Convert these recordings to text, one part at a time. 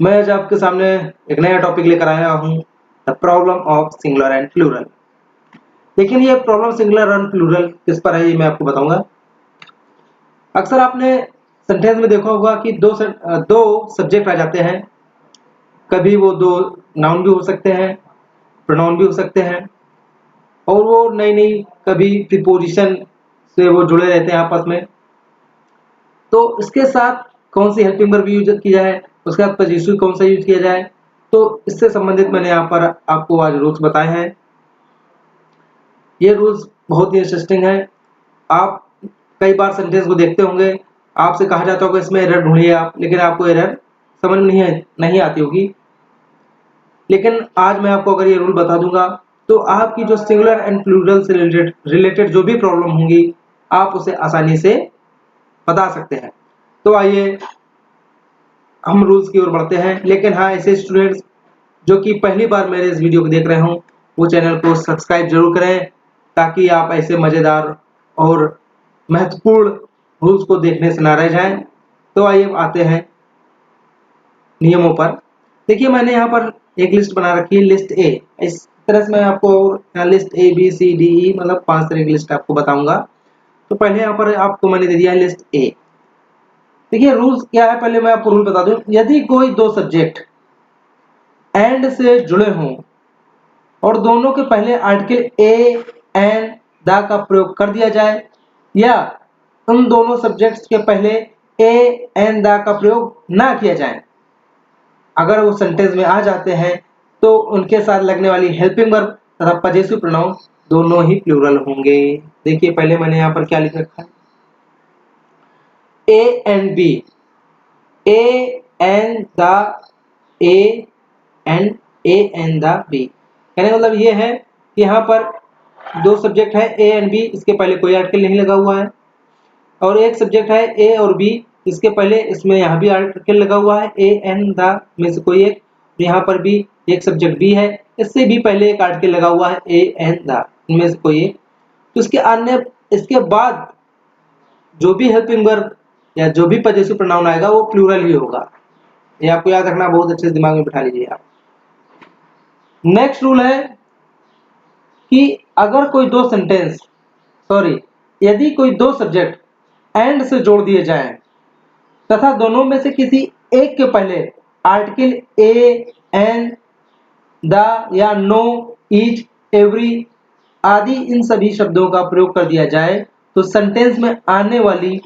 मैं आज आपके सामने एक नया टॉपिक लेकर आया हूँ, the problem of singular and plural. लेकिन ये प्रॉब्लम सिंगुलर एंड प्लूरल किस पर है, ये मैं आपको बताऊंगा। अक्सर आपने सेंटेंस में देखा होगा कि दो सब्जेक्ट आ जाते हैं। कभी वो दो नाउन भी हो सकते हैं, प्रोनाउन भी हो सकते हैं, और वो नई नई कभी प्रीपोजिशन से वो जुड़े रहते हैं आपस में। तो इसके साथ कौन सी हेल्पिंग वर्ब यूज किया जाए, उसके साथ पजेसिव कौन सा यूज किया जाए, तो इससे संबंधित मैंने यहाँ पर आपको आज रूल्स बताए हैं। ये रूल्स बहुत ही इंटरेस्टिंग है। आप कई बार सेंटेंस को देखते होंगे, आपसे कहा जाता होगा इसमें एरर ढूंढिए आप, लेकिन आपको एरर समझ में नहीं आती होगी। लेकिन आज मैं आपको अगर ये रूल बता दूंगा तो आपकी जो सिंगुलर एंड प्लूरल से रिलेटेड जो भी प्रॉब्लम होंगी, आप उसे आसानी से बता सकते हैं। तो आइए हम रूल्स की ओर बढ़ते हैं। लेकिन हाँ, ऐसे स्टूडेंट्स जो कि पहली बार मेरे इस वीडियो को देख रहे हों, वो चैनल को सब्सक्राइब जरूर करें, ताकि आप ऐसे मज़ेदार और महत्वपूर्ण रूल्स को देखने से ना रह जाएं। तो आइए आते हैं नियमों पर। देखिए, मैंने यहाँ पर एक लिस्ट बना रखी है, लिस्ट ए। इस तरह से मैं आपको list A B C D E मतलब 5 तरह की लिस्ट आपको बताऊंगा। तो पहले यहाँ पर आपको मैंने दे दिया है लिस्ट ए। देखिए रूल्स क्या है, पहले मैं आपको रूल बता दूं। यदि कोई दो सब्जेक्ट एंड से जुड़े हों और दोनों के पहले आर्टिकल ए एंड द का प्रयोग कर दिया जाए, या उन दोनों सब्जेक्ट्स के पहले ए एंड द का प्रयोग ना किया जाए, अगर वो सेंटेंस में आ जाते हैं तो उनके साथ लगने वाली हेल्पिंग वर्ब तथा पजेसिव प्रोनाउन दोनों ही प्लूरल होंगे। देखिए पहले मैंने यहाँ पर क्या लिख रखा है, A and B, A and the A and A and the B. कहने का मतलब ये है कि यहाँ पर दो सब्जेक्ट है ए एंड बी, इसके पहले कोई आर्टिकल नहीं लगा हुआ है, और एक सब्जेक्ट है ए और बी, इसके पहले इसमें यहाँ भी आर्टिकल लगा हुआ है ए एंड द में से कोई एक, यहाँ पर भी एक सब्जेक्ट बी है, इससे भी पहले एक आर्टिकल लगा हुआ है ए एंड द, इनमें से कोई एक। तो इसके बाद जो भी हेल्पिंग वर्ब या जो भी पजेसिव प्रोनाउन आएगा वो प्लूरल ही होगा। ये आपको याद रखना, बहुत अच्छे से दिमाग में बिठा लीजिए आप। नेक्स्ट रूल है कि अगर कोई दो सेंटेंस यदि कोई दो सब्जेक्ट एंड से जोड़ दिए जाएं तथा दोनों में से किसी एक के पहले आर्टिकल ए एंड द या नो ईच एवरी आदि इन सभी शब्दों का प्रयोग कर दिया जाए, तो सेंटेंस में आने वाली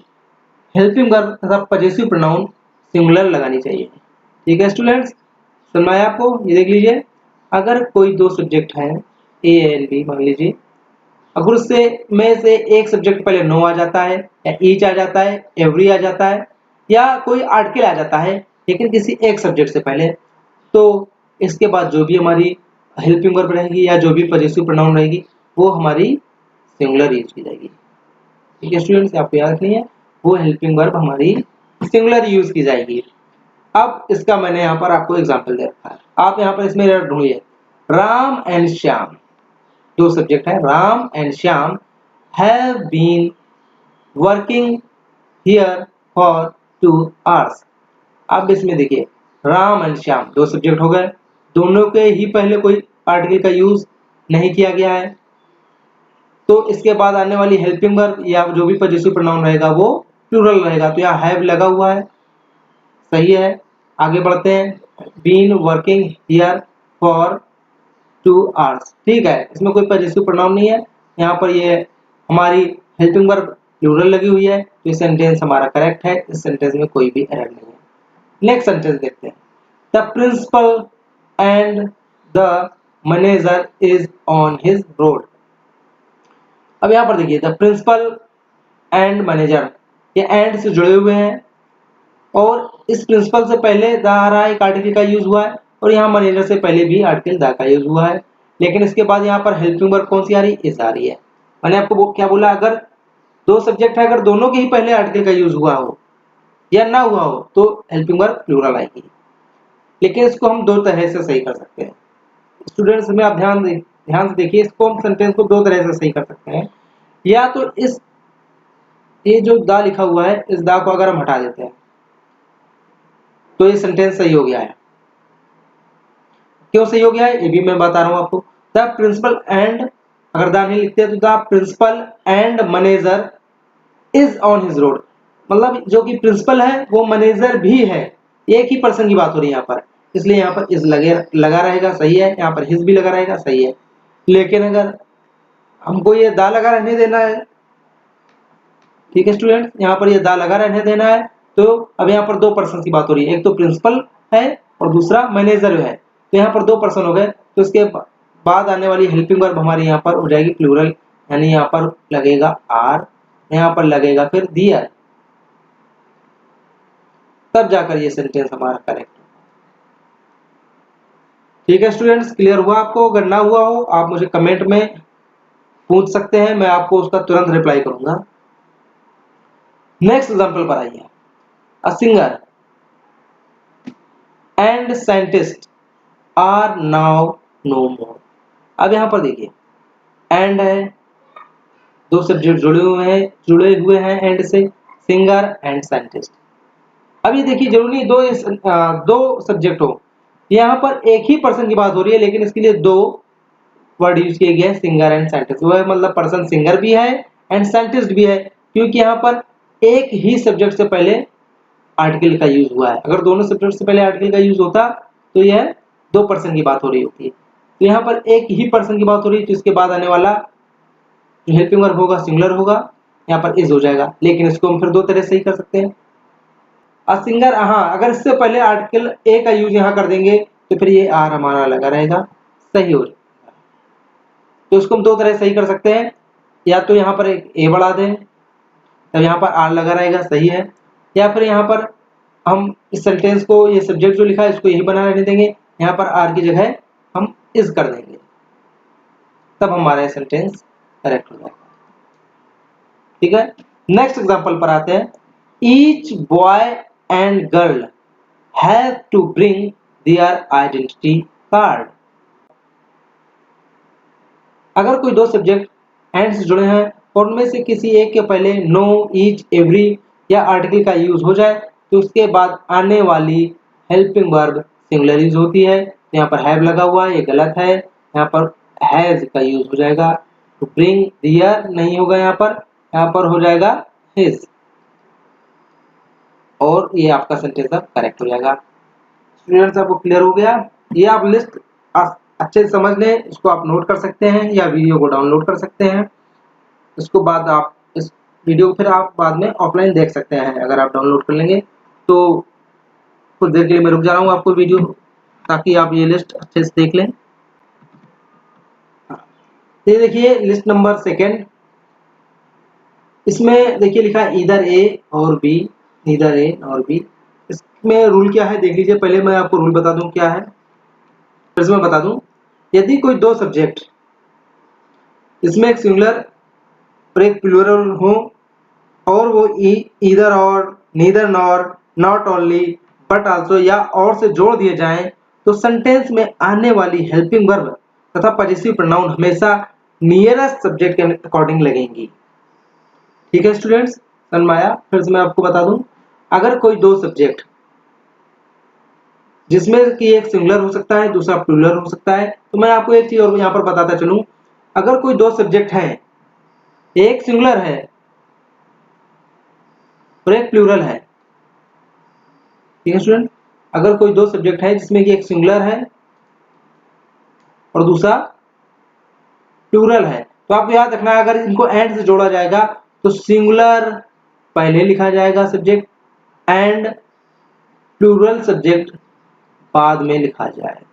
हेल्पिंग वर्ब तथा पजेसिव प्रोनाउन सिंगुलर लगानी चाहिए। ठीक है स्टूडेंट्स, सुनना है आपको, ये देख लीजिए। अगर कोई दो सब्जेक्ट है ए एंड बी मान लीजिए, अगर उससे में से एक सब्जेक्ट पहले नो आ जाता है या ईच आ जाता है, एवरी आ जाता है, या कोई आर्टिकल आ जाता है लेकिन किसी एक सब्जेक्ट से पहले, तो इसके बाद जो भी हमारी हेल्पिंग वर्ब रहेगी या जो भी पजेसिव प्रोनाउन रहेगी वो हमारी सिंगुलर यूज की जाएगी। ठीक है स्टूडेंट्स, आपको याद रखनी है, वो हेल्पिंग वर्ब हमारी सिंगुलर यूज की जाएगी। अब इसका मैंने यहाँ पर आपको एग्जाम्पल दे रखा है, आप यहाँ पर इसमें ढूंढिए। राम एंड श्याम, दो सब्जेक्ट है, Ram and Shyam have been working here for 2 hours। अब इसमें देखिए, राम एंड श्याम दो सब्जेक्ट हो गए, दोनों के ही पहले कोई आर्टिकल का यूज नहीं किया गया है, तो इसके बाद आने वाली हेल्पिंग वर्ब या जो भी पजेसिव प्रोनाउन रहेगा वो प्लूरल रहेगा। तो यहाँ हैव लगा हुआ है, सही है। आगे बढ़ते हैं, been working here for 2 hours, ठीक है, इसमें कोई पजेसिव प्रोनाउन नहीं है, यहाँ पर ये हमारी हेल्पिंग वर्ब प्लूरल लगी हुई है, तो ये सेंटेंस हमारा करेक्ट है, इस सेंटेंस में कोई भी एरर नहीं है। नेक्स्ट सेंटेंस देखते हैं, the principal and the manager is on his road. अब यहाँ पर देखिए, द प्रिंसिपल एंड मैनेजर, ये एंड से जुड़े हुए हैं, और इस प्रिंसिपल से पहले द आ रहा है, एक आर्टिकल का यूज हुआ है, और यहाँ मैनेजर से पहले भी आर्टिकल द का यूज हुआ है, लेकिन इसके बाद यहाँ पर हेल्पिंग वर्ब कौन सी आ रही है, इज आ रही है। मैंने आपको वो क्या बोला, अगर दो सब्जेक्ट है, अगर दोनों के ही पहले आर्टिकल का यूज हुआ हो या ना हुआ हो तो हेल्पिंग वर्ब प्लूरल आएगी। लेकिन इसको हम दो तरह से सही कर सकते हैं स्टूडेंट्स में, आप ध्यान से देखिए, इसको हम सेंटेंस को दो तरह से सही कर सकते हैं। या तो ये जो दा लिखा हुआ है, इस दा को अगर हम हटा देते हैं तो ये सेंटेंस सही हो गया है। क्यों सही हो गया है ये भी मैं बता रहा हूं आपको। द प्रिंसिपल एंड, अगर द नहीं लिखते हैं तो the principal and manager is on his road, मतलब जो कि प्रिंसिपल है वो मैनेजर भी है, एक ही पर्सन की बात हो रही है यहाँ पर, इसलिए यहाँ पर इज लगा रहेगा, सही है। यहाँ पर हिज भी लगा रहेगा, सही है। लेकिन अगर हमको ये दा लगा रहने देना है, ठीक है स्टूडेंट, यहाँ पर ये दा लगा रहने देना है, तो अब यहाँ पर दो पर्सन की बात हो रही है, एक तो प्रिंसिपल है और दूसरा मैनेजर है, तो यहाँ पर दो पर्सन हो गए, तो इसके बाद आने वाली हेल्पिंग वर्ब हमारी यहाँ पर हो जाएगी प्लूरल, यानी यहाँ पर लगेगा आर, यहाँ पर लगेगा फिर दियर, तब जाकर ये सेंटेंस हमारा करेक्ट। ठीक है स्टूडेंट्स, क्लियर हुआ आपको? अगर ना हुआ हो आप मुझे कमेंट में पूछ सकते हैं, मैं आपको उसका तुरंत रिप्लाई करूंगा। नेक्स्ट एग्जांपल पर आइए। A singer and scientist are now no more. अब यहां पर देखिए एंड है, दो सब्जेक्ट जुड़े हुए हैं एंड से, सिंगर एंड साइंटिस्ट। अब ये देखिए जरूरी दो सब्जेक्ट हो, यहाँ पर एक ही पर्सन की बात हो रही है, लेकिन इसके लिए दो वर्ड यूज किए गए, सिंगर एंड साइंटिस्ट। वह मतलब पर्सन सिंगर भी है एंड साइंटिस्ट भी है, क्योंकि यहाँ पर एक ही सब्जेक्ट से पहले आर्टिकल का यूज हुआ है। अगर दोनों सब्जेक्ट से पहले आर्टिकल का यूज होता तो यह दो पर्सन की बात हो रही होती है, तो यहाँ पर एक ही पर्सन की बात हो रही है, तो इसके बाद आने वाला जो हेल्पिंग वर्ब होगा सिंगुलर होगा, यहाँ पर इज हो जाएगा। लेकिन इसको हम फिर दो तरह से ही कर सकते हैं। अ सिंगर, हाँ अगर इससे पहले आर्टिकल ए का यूज यहाँ कर देंगे तो फिर ये आर हमारा लगा रहेगा, सही हो जाएगा। तो इसको हम दो तरह से सही कर सकते हैं, या तो यहाँ पर एक ए बढ़ा दें तब यहाँ पर आर लगा रहेगा, सही है, या फिर यहाँ पर हम इस सेंटेंस को, ये सब्जेक्ट जो लिखा है इसको यही बना रहने देंगे, यहाँ पर आर की जगह हम इज कर देंगे, तब हमारा सेंटेंस करेक्ट हो जाएगा। ठीक है, नेक्स्ट एग्जांपल पर आते हैं। Each boy and girl have to bring their identity card. अगर कोई दो सब्जेक्ट एंड से जुड़े हैं और उनमें से किसी एक के पहले नो, ईच, एवरी या आर्टिकल का यूज हो जाए तो उसके बाद आने वाली हेल्पिंग वर्ब सिंगुलर यूज होती है। यहाँ पर हैव लगा हुआ है, ये गलत है, यहाँ पर हैज का यूज हो जाएगा। तो ब्रिंग दियर नहीं होगा, यहाँ पर हो जाएगा हिज, और ये आपका सेंटेंस अब करेक्ट हो जाएगा। स्टूडेंट्स आपको क्लियर हो गया? ये आप लिस्ट अच्छे से समझ लें, इसको आप नोट कर सकते हैं या वीडियो को डाउनलोड कर सकते हैं। इसको बाद आप इस वीडियो को फिर आप बाद में ऑफलाइन देख सकते हैं, अगर आप डाउनलोड कर लेंगे तो। कुछ देर के लिए मैं रुक जा रहा हूँ आपको वीडियो, ताकि आप ये लिस्ट अच्छे से देख लें। ये देखिए लिस्ट नंबर सेकेंड, इसमें देखिए लिखा है इधर ए और बी, नीदर ए और बी। इसमें रूल क्या है देख लीजिए, पहले मैं आपको रूल बता दूं क्या है, फिर से मैं बता दूं। यदि कोई दो सब्जेक्ट इसमें एक सिंगुलर और एक प्लूरल हो और वो ईदर और, neither nor, not only, but also या और से जोड़ दिए जाएं तो सेंटेंस में आने वाली हेल्पिंग वर्ब तथा पॉजेसिव प्रोनाउन हमेशा नियरेस्ट सब्जेक्ट के अकॉर्डिंग लगेंगी। ठीक है स्टूडेंट्स, समझ में आया? फिर से मैं आपको बता दूं, अगर कोई दो सब्जेक्ट जिसमें कि एक सिंगुलर हो सकता है दूसरा प्लूरल हो सकता है, तो मैं आपको एक चीज और यहाँ पर बताता चलूं। अगर कोई दो सब्जेक्ट हैं, एक सिंगुलर है और एक प्लूरल है, ठीक है स्टूडेंट, अगर कोई दो सब्जेक्ट है जिसमें कि एक सिंगुलर है और दूसरा प्लूरल है, तो आपको याद रखना है अगर इनको एंड से जोड़ा जाएगा तो सिंगुलर पहले लिखा जाएगा सब्जेक्ट एंड प्लूरल सब्जेक्ट बाद में लिखा जाएगा।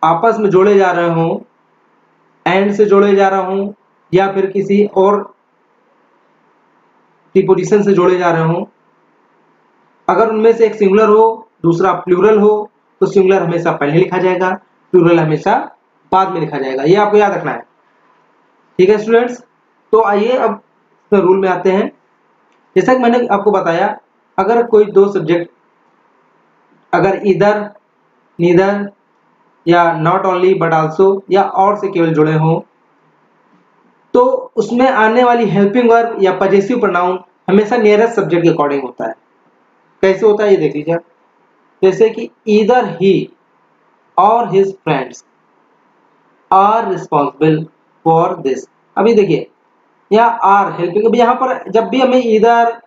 आपस में जोड़े जा रहे हो, एंड से जोड़े जा रहा हूं या फिर किसी और प्रीपोजिशन से जोड़े जा रहे हो, अगर उनमें से एक सिंगुलर हो दूसरा प्लूरल हो तो सिंगुलर हमेशा पहले लिखा जाएगा, प्लूरल हमेशा बाद में लिखा जाएगा, ये आपको याद रखना है। ठीक है स्टूडेंट्स, तो आइए अब रूल में आते हैं। जैसा कि मैंने आपको बताया, अगर कोई दो सब्जेक्ट अगर इधर, नीदर या नॉट ओनली बट आल्सो या और से केवल जुड़े हों तो उसमें आने वाली हेल्पिंग वर्ब या पॉजेसिव प्रोनाउन हमेशा नियरेस्ट सब्जेक्ट के अकॉर्डिंग होता है। कैसे होता है ये देख लीजिए, जैसे कि ईदर ही और his friends are responsible for this. अभी देखिए यहाँ आर हेल्पिंग, अभी यहाँ पर जब भी हमें इधर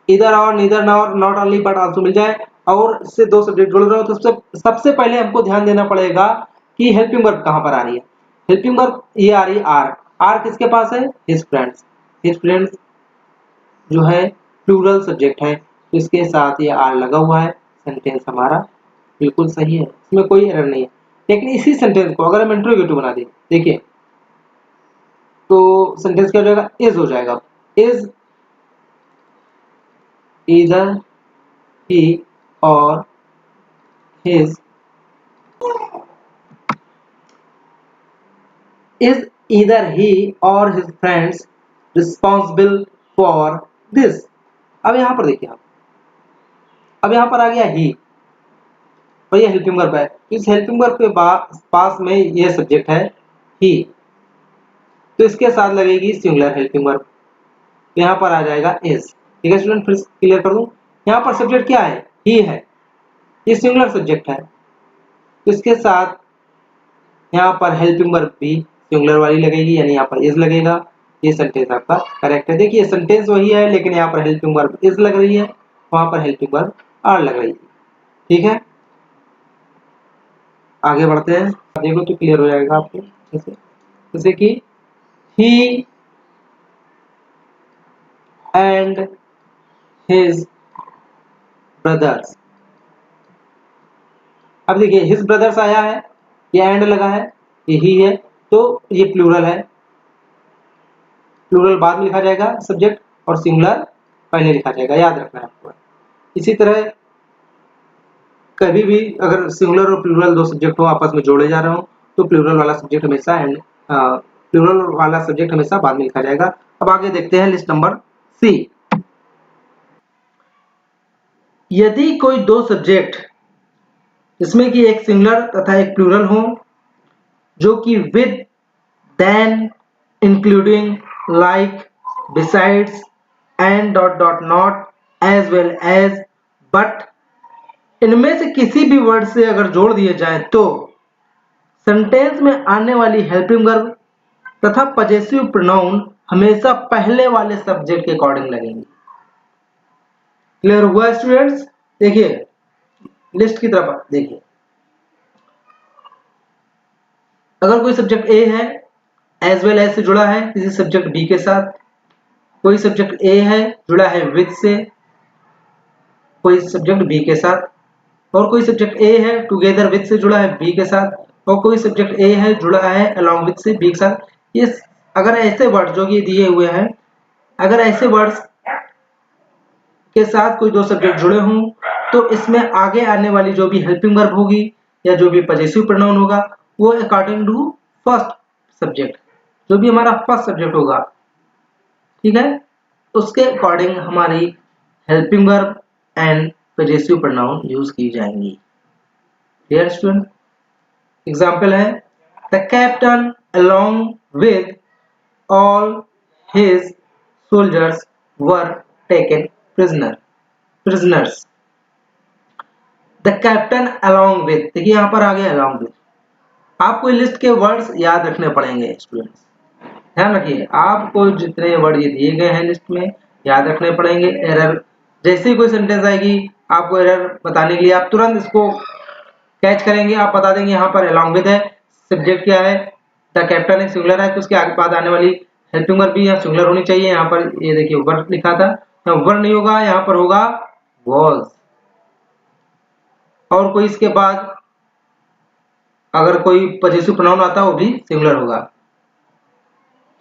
इधर और neither nor not only but also मिल जाए और इससे दो सब्जेक्ट जुड़ रहे हो तो सबसे पहले हमको ध्यान देना पड़ेगा कि हेल्पिंग वर्ब कहाँ पर आ रही है। हेल्पिंग वर्ब ये आ रही है आर। आर किसके पास है? His friends. हिज फ्रेंड्स जो है प्लूरल सब्जेक्ट है तो इसके साथ ये आर लगा हुआ है। सेंटेंस हमारा बिल्कुल सही है, इसमें कोई एरर नहीं है। लेकिन इसी सेंटेंस को अगर हम इंट्रोगेटिव बना दें, देखिए तो सेंटेंस क्या हो जाएगा? इज हो जाएगा। Is either he or his is either he or his friends responsible for this। अब यहां पर देखिए आप, अब यहां पर आ गया ही और ये हेल्पिंग वर्ब है। इस हेल्पिंग वर्ब के पास में ये सब्जेक्ट है ही, तो इसके साथ लगेगी सिंगुलर हेल्पिंग वर्ब, तो यहां पर आ जाएगा इज। ठीक है स्टूडेंट, फिर क्लियर कर दूं। यहां पर सब्जेक्ट क्या है? ही है, ये सिंगुलर सब्जेक्ट है तो इसके साथ यहाँ पर हेल्पिंग वर्ब भी सिंगुलर वाली लगेगी, यानी यहाँ पर इज लगेगा। ये सेंटेंस आपका करेक्ट है। देखिए सेंटेंस वही है लेकिन यहाँ पर हेल्पिंग वर्ब इज लग रही है, वहां पर हेल्पिंग वर्ब आर लग रही है। ठीक है, आगे बढ़ते हैं, देखो तो क्लियर हो जाएगा आपको। जैसे कि ही एंड हिज ब्रदर्स। अब देखिए हिज ब्रदर्स आया है, ये एंड लगा है, ये ही है तो ये प्लूरल है। प्लूरल बाद में लिखा जाएगा सब्जेक्ट और सिंगुलर पहले लिखा जाएगा, याद रखना है आपको। इसी तरह कभी भी अगर सिंगुलर और प्लूरल दो सब्जेक्ट हो आपस में जोड़े जा रहे हो तो प्लूरल वाला सब्जेक्ट हमेशा बाद में लिखा जाएगा। अब आगे देखते हैं लिस्ट नंबर सी। यदि कोई दो सब्जेक्ट जिसमें कि एक सिंगुलर तथा एक प्लूरल हो जो कि with, then, including, like, besides, and dot dot not, as well as, but इनमें से किसी भी वर्ड से अगर जोड़ दिए जाए तो सेंटेंस में आने वाली हेल्पिंग वर्ब तथा पजेसिव प्रोनाउन हमेशा पहले वाले सब्जेक्ट के अकॉर्डिंग लगेंगे। क्लियर हुआ स्टूडेंट्स? देखिए लिस्ट की तरफ देखिए, अगर कोई सब्जेक्ट ए है एज वेल एज से जुड़ा है किसी सब्जेक्ट बी के साथ, कोई सब्जेक्ट ए है जुड़ा है विद से कोई सब्जेक्ट बी के साथ, और कोई सब्जेक्ट ए है टुगेदर विद से जुड़ा है बी के साथ, और कोई सब्जेक्ट ए है जुड़ा है अलोंग विद से बी के साथ। ये अगर ऐसे वर्ड जो कि दिए हुए हैं, अगर ऐसे वर्ड्स के साथ कोई दो सब्जेक्ट जुड़े हों तो इसमें आगे आने वाली जो भी हेल्पिंग वर्ब होगी या जो भी पजेसिव प्रोनाउन होगा वो अकॉर्डिंग टू फर्स्ट सब्जेक्ट, जो भी हमारा फर्स्ट सब्जेक्ट होगा, ठीक है, उसके अकॉर्डिंग हमारी helping verb and possessive pronoun use की जाएंगी। Clear student? एग्जाम्पल है the captain along with all his soldiers were taken prisoners। The captain along with, देखिए यहां पर आ गया अलोंग विद। आपको लिस्ट के वर्ड्स याद रखने पड़ेंगे स्टूडेंट्स, ध्यान रखिए आपको जितने वर्ड ये दिए गए हैं लिस्ट में याद रखने पड़ेंगे। एरर जैसे ही कोई सेंटेंस आएगी आपको एरर बताने के लिए आप तुरंत इसको कैच करेंगे, आप बता देंगे यहाँ पर अलोंग विद है, सब्जेक्ट क्या है, द कैप्टन एक सिंगुलर है तो उसके आगे बाद आने वाली हेल्पिंग वर्ब भी यहाँ सिंगुलर होनी चाहिए। यहाँ पर ये देखिए वर्ब लिखा था, यहाँ वर्ब नहीं होगा, यहाँ पर होगा was। और कोई इसके बाद अगर कोई पजेसिव प्रोनाउन आता है वो भी सिंगुलर होगा,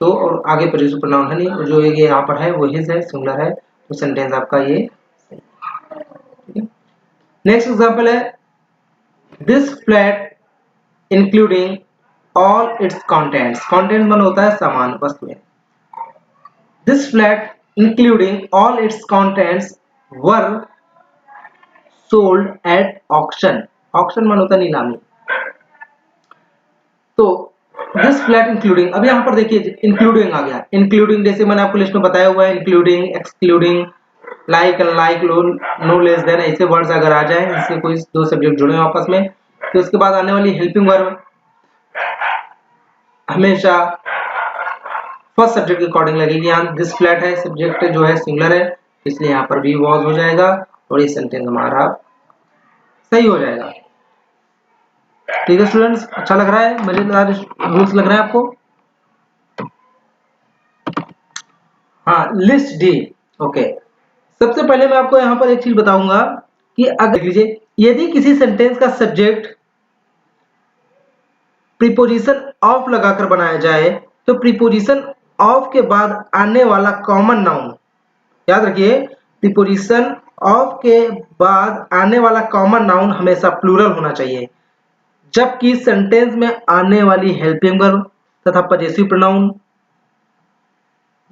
तो और आगे पजेसिव प्रोनाउन है नहीं, जो ये यहाँ पर है वो हिज है, सिंगुलर है, तो सेंटेंस आपका ये। नेक्स्ट एग्जांपल है this flat including all it's contents. Content मन होता है सामान, वस्तुएं। This flat including all it's contents were sold at auction. Auction मन होता है नीलामी। तो दिस फ्लैट इंक्लूडिंग, अब यहाँ पर देखिए इंक्लूडिंग आ गया। इंक्लूडिंग जैसे मैंने आपको लिस्ट में बताया हुआ है, including, excluding, like, unlike, no less than, ऐसे वर्ड्स अगर आ जाए जिससे कोई दो सब्जेक्ट जुड़े हैं आपस में तो इसके बाद आने वाली हेल्पिंग वर्ब हमेशा फर्स्ट सब्जेक्ट के अकॉर्डिंग लगेगी। यहाँ दिस फ्लैट है, सब्जेक्ट जो है सिंगुलर है, इसलिए यहाँ पर भी वॉज हो जाएगा और ये सेंटेंस हमारा सही हो जाएगा। ठीक है स्टूडेंट्स, अच्छा लग रहा है, मजेदार रूल्स लग रहा है आपको? हाँ, लिस्ट डी। ओके, सबसे पहले मैं आपको यहाँ पर एक चीज बताऊंगा कि अगर लीजिए यदि किसी सेंटेंस का सब्जेक्ट प्रीपोजिशन ऑफ लगाकर बनाया जाए तो प्रीपोजिशन ऑफ के बाद आने वाला कॉमन नाउन, याद रखिए, प्रीपोजिशन ऑफ के बाद आने वाला कॉमन नाउन हमेशा प्लूरल होना चाहिए, जबकि सेंटेंस में आने वाली हेल्पिंग वर्ब तथा पजेसिव प्रोनाउन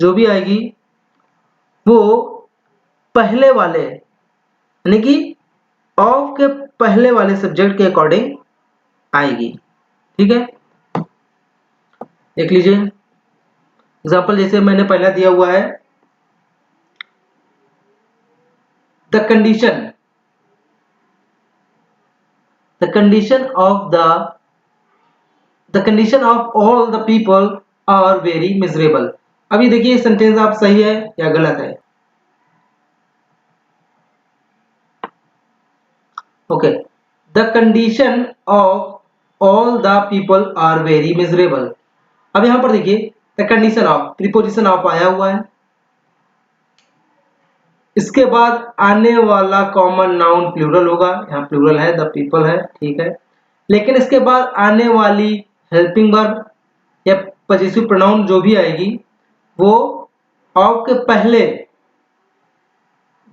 जो भी आएगी वो पहले वाले यानी कि ऑफ के पहले वाले सब्जेक्ट के अकॉर्डिंग आएगी। ठीक है, देख लीजिए एग्जाम्पल जैसे मैंने पहला दिया हुआ है, the condition of all the people are very miserable. अभी देखिए सेंटेंस आप सही है या गलत है। Okay, the condition of all the people are very miserable. अब यहां पर देखिए the condition of, preposition of आया हुआ है, इसके बाद आने वाला कॉमन नाउन प्लूरल होगा, यहाँ प्लूरल है, द पीपल है, ठीक है, लेकिन इसके बाद आने वाली हेल्पिंग वर्ब या पजेसिव प्रोनाउन जो भी आएगी वो ऑफ के पहले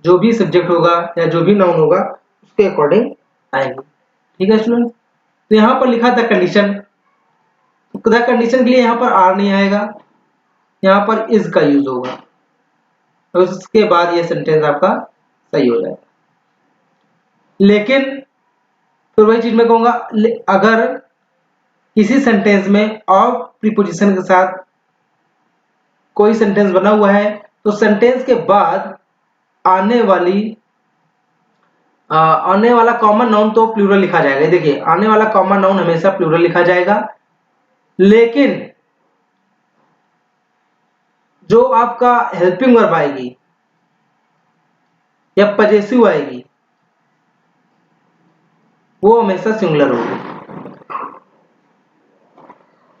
जो भी सब्जेक्ट होगा या जो भी नाउन होगा उसके अकॉर्डिंग आएगी। ठीक है स्टूडेंट, तो यहाँ पर लिखा था कंडीशन, द कंडीशन के लिए यहाँ पर आर नहीं आएगा, यहाँ पर इज का यूज होगा, तो उसके बाद ये सेंटेंस आपका सही हो जाएगा। लेकिन फिर वही चीज मैं कहूंगा, अगर किसी सेंटेंस में ऑफ प्रीपोजिशन के साथ कोई सेंटेंस बना हुआ है तो सेंटेंस के बाद आने वाला कॉमन नाउन तो प्लूरल लिखा जाएगा। देखिए आने वाला कॉमन नाउन हमेशा प्लूरल लिखा जाएगा, लेकिन जो आपका हेल्पिंग वर्ब आएगी या पजेसिव आएगी वो हमेशा सिंगुलर होगी।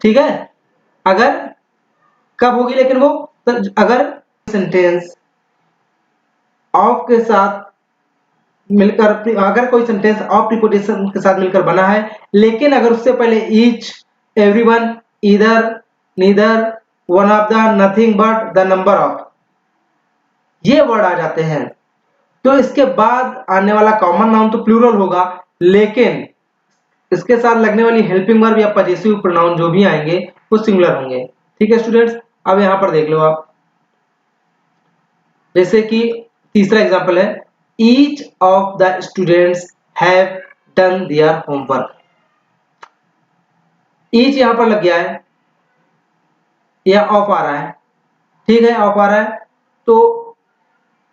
ठीक है, अगर कब होगी लेकिन वो, तो अगर सेंटेंस ऑफ के साथ मिलकर, अगर कोई सेंटेंस ऑफ प्रीपोजिशन के साथ मिलकर बना है लेकिन अगर उससे पहले each, everyone, either, neither, one of the, nothing but, the number of, ये वर्ड आ जाते हैं तो इसके बाद आने वाला कॉमन नाउन तो प्लूरल होगा, लेकिन इसके साथ लगने वाली हेल्पिंग वर्ब या पजेसिव प्रोनाउन जो भी आएंगे वो सिंगुलर होंगे। ठीक है स्टूडेंट्स, अब यहां पर देख लो आप, जैसे कि तीसरा एग्जांपल है, each of the students have done their homework. Each यहां पर लग गया है या ऑफ आ रहा है, ठीक है, ऑफ आ रहा है, तो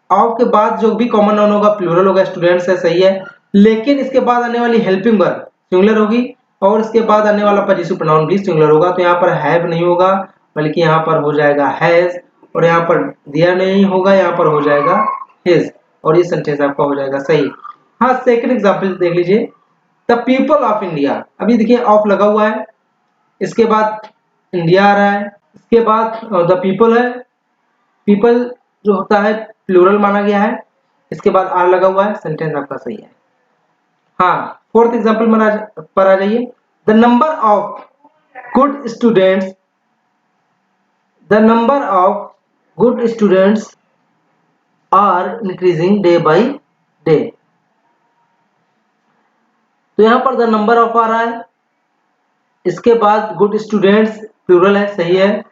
ऑफ के बाद जो भी कॉमन नाउन होगा प्लूरल होगा, स्टूडेंट्स है, सही है, लेकिन इसके बाद आने वाली हेल्पिंग वर्ब सिंगुलर होगी और इसके बाद आने वाला पजेसिव प्रोनाउन भी सिंगुलर होगा, तो यहाँ पर हैव नहीं होगा बल्कि यहाँ पर हो जाएगा हैज, और यहाँ पर देयर नहीं होगा, यहाँ पर हो जाएगा हिज, और ये सेंटेंस आपका हो जाएगा सही। हाँ, सेकंड एग्जांपल देख लीजिए, द पीपल ऑफ इंडिया। अभी देखिए ऑफ लगा हुआ है, इसके बाद इंडिया आ रहा है, इसके बाद द पीपल है, पीपल जो होता है प्लूरल माना गया है, इसके बाद आर लगा हुआ है, सेंटेंस आपका सही है। हाँ, फोर्थ एग्जांपल पर आ जाइए, the number of good students, the number of good students are increasing day by day. तो यहां पर द नंबर ऑफ आ रहा है, इसके बाद गुड स्टूडेंट्स प्लूरल है, सही है,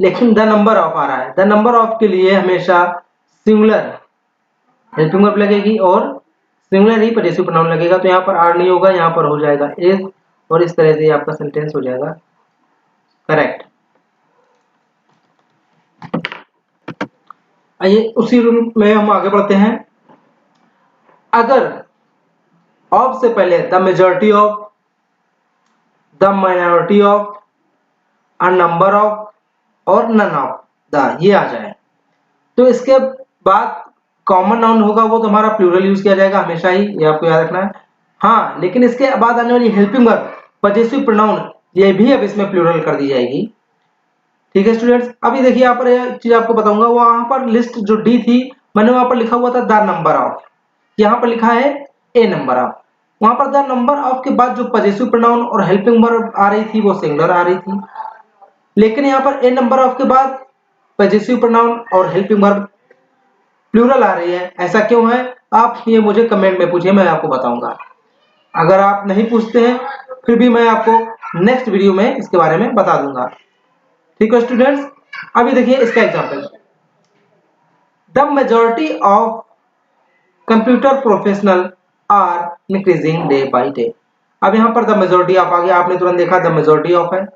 लेकिन द नंबर ऑफ आ रहा है, द नंबर ऑफ के लिए हमेशा सिंगुलर हेल्पिंग वर्ब लगेगी और सिंगुलर ही पजेसिव प्रोनाउन लगेगा, तो यहाँ पर आर नहीं होगा, यहाँ पर हो जाएगा इज, और इस तरह से आपका सेंटेंस हो जाएगा करेक्ट। आइए उसी रूल में हम आगे बढ़ते हैं। अगर ऑफ से पहले the majority of the minority of, a number of और नन ऑफ द, ये आ जाए। तो इसके बाद कॉमन नाउन होगा वो तो हमारा प्लूरल यूज किया जाएगा हमेशा ही, ये आपको याद रखना है। हाँ, लेकिन इसके बाद आने वाली हेल्पिंग वर्ब पजेसिव प्रोनाउन ये भी अब इसमें प्लूरल कर दी जाएगी। ठीक है स्टूडेंट्स, अभी देखिए यहाँ पर एक चीज आपको बताऊंगा, वहां पर लिस्ट जो डी थी मैंने वहां पर लिखा हुआ था द नंबर ऑफ, यहाँ पर लिखा है ए नंबर ऑफ। वहां पर द नंबर ऑफ के बाद जो पजेसिव प्रोनाउन और हेल्पिंग वर्ब आ रही थी वो सिंगुलर आ रही थी, लेकिन यहाँ पर ए नंबर ऑफ के बाद पजेसिव प्रोनाउन और हेल्पिंग वर्ब प्लूरल आ रही है। ऐसा क्यों है आप ये मुझे कमेंट में पूछिए, मैं आपको बताऊंगा। अगर आप नहीं पूछते हैं फिर भी मैं आपको नेक्स्ट वीडियो में इसके बारे में बता दूंगा। ठीक है स्टूडेंट्स, अभी देखिए इसका example, the majority of computer professional are increasing day by day. अब यहाँ पर द मेजॉरिटी ऑफ आ गया, आपने तुरंत देखा द मेजॉरिटी ऑफ है।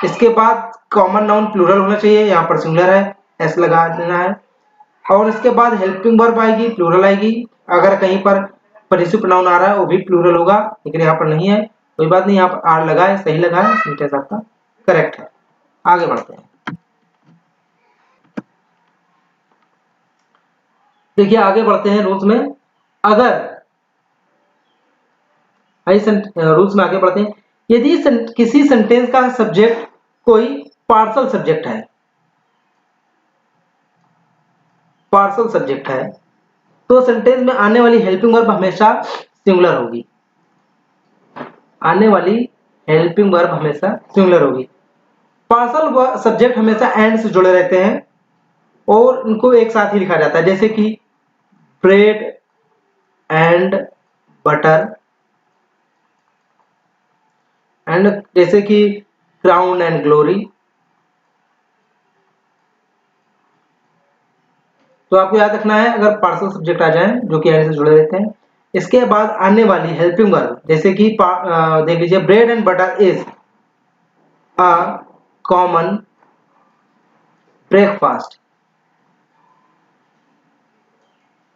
इसके बाद कॉमन नाउन प्लूरल होना चाहिए, यहाँ पर सिंगुलर है, एस लगा देना है। और इसके बाद हेल्पिंग वर्ब आएगी, प्लूरल आएगी। अगर कहीं पर पजेसिव प्रोनाउन आ रहा है वो भी प्लूरल होगा, लेकिन यहाँ पर नहीं है, कोई बात नहीं, यहाँ पर आर लगा है, सही लगा है, सिंटेक्स आपका करेक्ट है। आगे बढ़ते हैं, देखिए आगे बढ़ते हैं रूल्स में। अगर रूल्स में आगे बढ़ते हैं, यदि किसी सेंटेंस का सब्जेक्ट कोई पार्सल सब्जेक्ट है, पार्सल सब्जेक्ट है, तो सेंटेंस में आने वाली हेल्पिंग वर्ब हमेशा सिंगुलर होगी, आने वाली हेल्पिंग वर्ब हमेशा सिंगुलर होगी। पार्सल सब्जेक्ट हमेशा एंड से जुड़े रहते हैं और इनको एक साथ ही लिखा जाता है, जैसे कि ब्रेड एंड बटर, एंड जैसे कि क्राउन एंड ग्लोरी। तो आपको याद रखना है अगर पार्सल सब्जेक्ट आ जाए जो कि एंड से जुड़े रहते हैं, इसके बाद आने वाली हेल्पिंग वर्ब, जैसे कि देख लीजिए bread and butter is a common breakfast,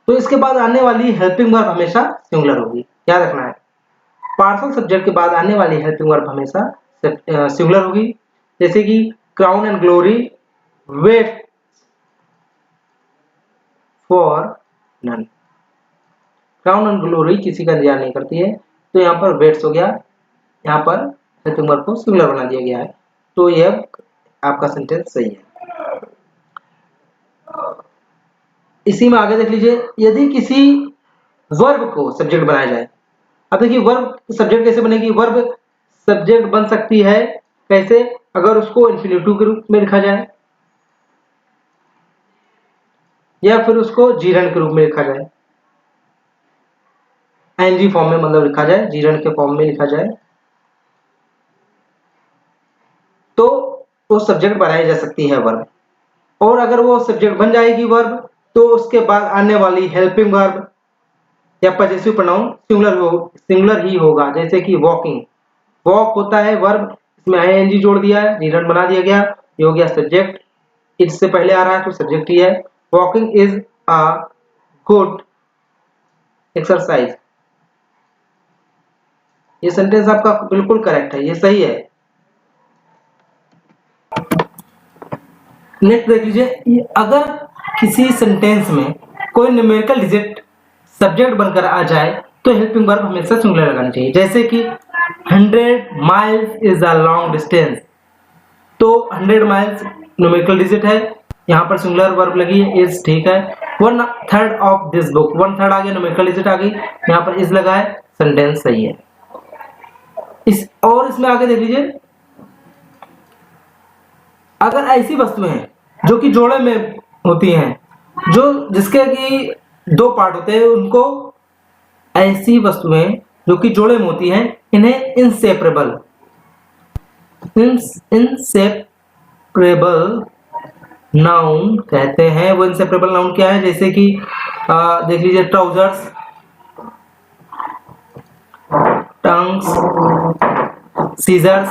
तो इसके बाद आने वाली हेल्पिंग वर्ब हमेशा सिंगुलर होगी, याद रखना है। पार्सल सब्जेक्ट के बाद आने वाली हेल्पिंग वर्ब हमेशा सिंगुलर होगी, जैसे कि crown and glory wait for none, crown and glory किसी का इंतजार नहीं करती है, तो यहाँ पर वेट्स हो गया, यहाँ पर हेल्पिंग वर्ब को सिंगुलर बना दिया गया है, तो यह आपका सेंटेंस सही है। इसी में आगे देख लीजिए, यदि किसी वर्ब को सब्जेक्ट बनाया जाए। अब देखिए वर्ब सब्जेक्ट कैसे बनेगी, वर्ब सब्जेक्ट बन सकती है कैसे, अगर उसको इन्फिनिटिव के रूप में लिखा जाए या फिर उसको जीरंड के रूप में लिखा जाए, एनजी फॉर्म में मतलब लिखा जाए, जीरंड के फॉर्म में लिखा जाए, तो वो सब्जेक्ट बनाई जा सकती है वर्ब। और अगर वो सब्जेक्ट बन जाएगी वर्ब, तो उसके बाद आने वाली हेल्पिंग वर्ब या पजेसिव प्रोनाउन सिंगुलर ही होगा, जैसे कि वॉकिंग, वॉक होता है वर्ब, इसमें आईएनजी जोड़ दिया है, जीरंड बना दिया गया, ये हो गया सब्जेक्ट, इससे पहले आ रहा है तो सब्जेक्ट ही है। Walking is a good exercise, ये सेंटेंस आपका बिल्कुल करेक्ट है, ये सही है। नेक्स्ट देख लीजिए, अगर किसी सेंटेंस में कोई न्यूमेरिकल डिजिट सब्जेक्ट बनकर आ जाए तो हेल्पिंग वर्ब हमेशा सिंगुलर लगानी चाहिए, जैसे कि 100 miles is a long distance, तो 100 माइल्स न्यूमेरिकल डिजिट है, यहाँ पर सिंगुलर वर्ब लगी है, इज, ठीक है। 1/3 ऑफ दिस बुक, 1/3 आ गया, न्यूमेरिकल डिजिट आ गई, यहाँ पर इज लगा है, सेंटेंस सही है। इसमें आगे देख लीजिए, अगर ऐसी वस्तुएं हैं जो कि जोड़े में होती हैं, जो जिसके कि दो पार्ट होते हैं, उनको ऐसी वस्तुएं जो कि जोड़े में होती हैं इन्हें इनसेपरेबल नाउन कहते हैं। वो इनसेपरेबल नाउन क्या है, जैसे कि देख लीजिए ट्राउजर्स, टंग्स, सीजर्स,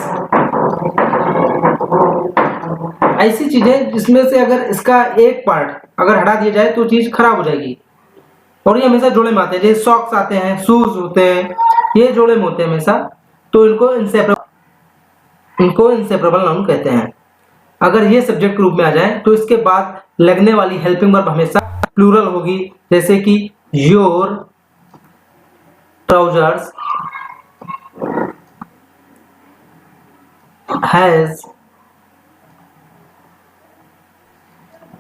ऐसी चीजें जिसमें से अगर इसका एक पार्ट अगर हटा दिया जाए तो चीज खराब हो जाएगी, और ये हमेशा जोड़े में आते हैं, जैसे सॉक्स आते हैं, शूज होते हैं, ये जोड़े में होते हैं हमेशा, तो इनको इंसेपरेबल नाउन कहते हैं। अगर ये सब्जेक्ट के रूप में आ जाए तो इसके बाद लगने वाली हेल्पिंग वर्ब हमेशा प्लूरल होगी, जैसे कि your trousers has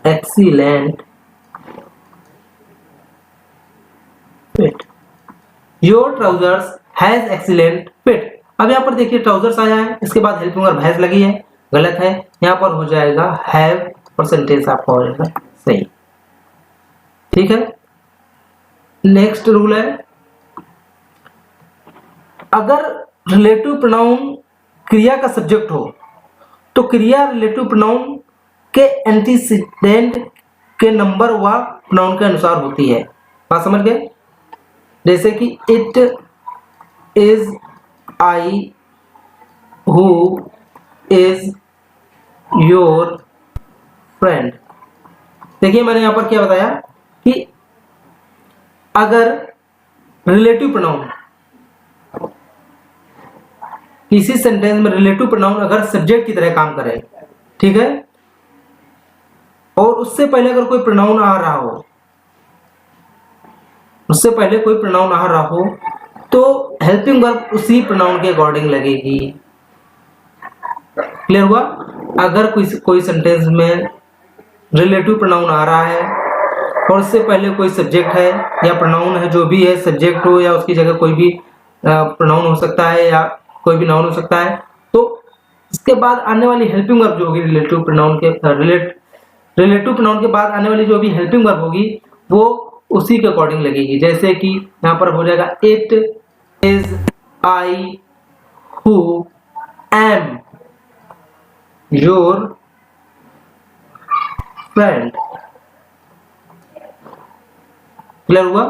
excellent fit। Your trousers has excellent fit. अब यहाँ पर देखिए ट्राउजर्स आया है, इसके बाद हेल्पिंग वर्ब हैज लगी है, गलत है, यहाँ पर हो जाएगा हैव और सेंटेंस आपका हो जाएगा सही। ठीक है, नेक्स्ट रूल है, अगर रिलेटिव प्रोनाउन क्रिया का सब्जेक्ट हो तो क्रिया रिलेटिव प्रोनाउन के एंटीसीडेंट के नंबर व प्रोनाउन के अनुसार होती है। बात समझ गए? जैसे कि it is I who is your friend. देखिए मैंने यहां पर क्या बताया कि अगर रिलेटिव प्रोनाउन, किसी सेंटेंस में रिलेटिव प्रोनाउन अगर सब्जेक्ट की तरह काम करे, ठीक है, और उससे पहले अगर कोई प्रोनाउन आ रहा हो, उससे पहले कोई प्रोनाउन आ रहा हो तो हेल्पिंग वर्ब उसी प्रोनाउन के अकॉर्डिंग लगेगी। क्लियर हुआ? अगर कोई सेंटेंस में रिलेटिव प्रोनाउन आ रहा है और उससे पहले कोई सब्जेक्ट है या प्रोनाउन है, जो भी है, सब्जेक्ट हो या उसकी जगह कोई भी प्रोनाउन हो सकता है या कोई भी नाउन हो सकता है, तो इसके बाद आने वाली हेल्पिंग वर्ब जो होगी रिलेटिव प्रोनाउन के बाद आने वाली जो भी हेल्पिंग वर्ब होगी वो उसी के अकॉर्डिंग लगेगी। जैसे कि यहाँ पर हो जाएगा it is I who am your friend. Clear हुआ?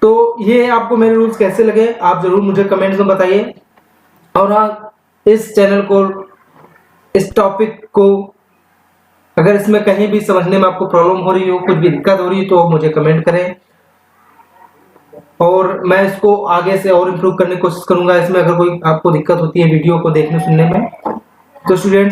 तो ये आपको मेरे रूल्स कैसे लगे आप जरूर मुझे कमेंट्स में बताइए, और आप इस चैनल को, इस टॉपिक को, अगर इसमें कहीं भी समझने में आपको प्रॉब्लम हो रही हो, कुछ भी दिक्कत हो रही है तो मुझे कमेंट करें और मैं इसको आगे से और इम्प्रूव करने की कोशिश करूंगा। इसमें अगर कोई आपको दिक्कत होती है वीडियो को देखने सुनने में तो स्टूडेंट्स